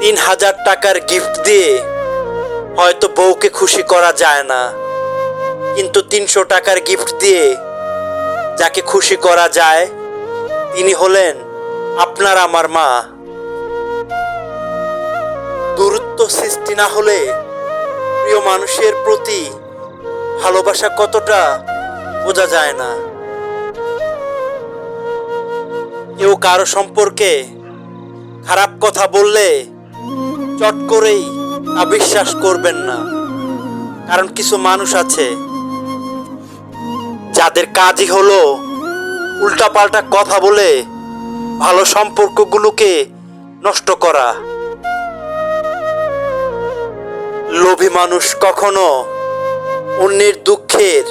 ৩,০০০ টাকার গিফট দিয়ে হয়তো বউকে খুশি করা যায় না, কিন্তু ৩০০ টাকার গিফট দিয়ে যাকে খুশি করা যায় তিনি হলেন আপনার আমার মা। দূরত্ব সৃষ্টি না হলে প্রিয় মানুষের প্রতি ভালোবাসা কতটা বোঝা যায় না। কেউ কারো সম্পর্কে খারাপ কথা বললে চট করেই অবিশ্বাস করবেন না, কারণ কিছু মানুষ আছে যাদের কাজই হলো উল্টাপাল্টা কথা বলে ভালো সম্পর্কগুলোকে নষ্ট করা। লোভী মানুষ কখনো অন্যের দুঃখের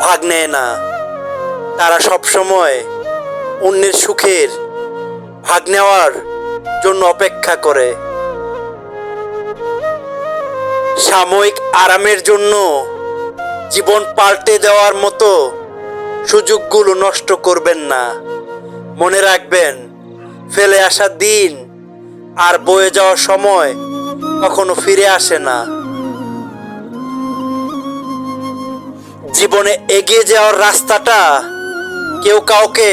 ভাগ নেয় না, তারা সবসময় অন্যের সুখের ভাগ নেওয়ার জন্য অপেক্ষা করে। সাময়িক আরামের জন্য জীবন পাল্টে দেওয়ার মতো সুযোগগুলো নষ্ট করবেন না। মনে রাখবেন, ফেলে আসা দিন আর বয়ে যাওয়ার সময় কখনো ফিরে আসে না। জীবনে এগিয়ে যাওয়ার রাস্তাটা কেউ কাউকে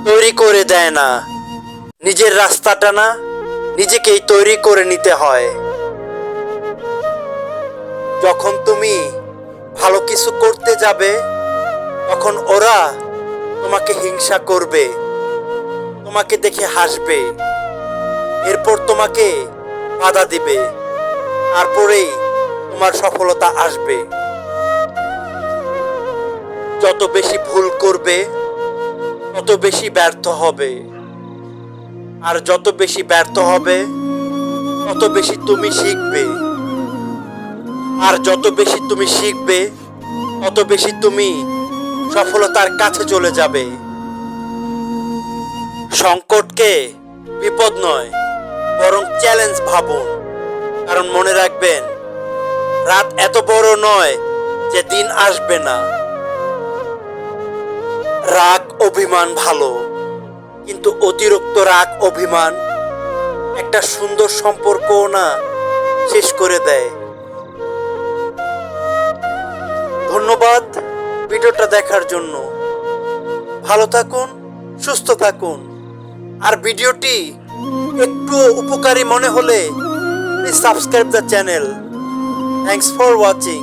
তৈরি করে দেয় না, নিজের রাস্তাটা না নিজেকেই তৈরি করে নিতে হয়। যখন তুমি ভালো কিছু করতে যাবে তখন ওরা তোমাকে হিংসা করবে, তোমাকে দেখে হাসবে, এরপর তোমাকে বাধা দিবে, তারপরেই তোমার সফলতা আসবে। যত বেশি ভুল করবে তত বেশি ব্যর্থ হবে, আর যত বেশি ব্যর্থ হবে তত বেশি তুমি শিখবে, আর যত বেশি তুমি শিখবে তত বেশি তুমি সফলতার কাছে চলে যাবে। সংকটকে বিপদ নয় বরং চ্যালেঞ্জ ভাবুন, কারণ মনে রাখবেন, রাত এত বড় নয় যে দিন আসবে না। রাগ অভিমান ভালো, কিন্তু অতিরিক্ত রাগ অভিমান একটা সুন্দর সম্পর্কও না শেষ করে দেয়। ধন্যবাদ ভিডিওটা দেখার জন্য। ভালো থাকুন, সুস্থ থাকুন, আর ভিডিওটি একটু উপকারী মনে হলে please subscribe the channel. Thanks for watching.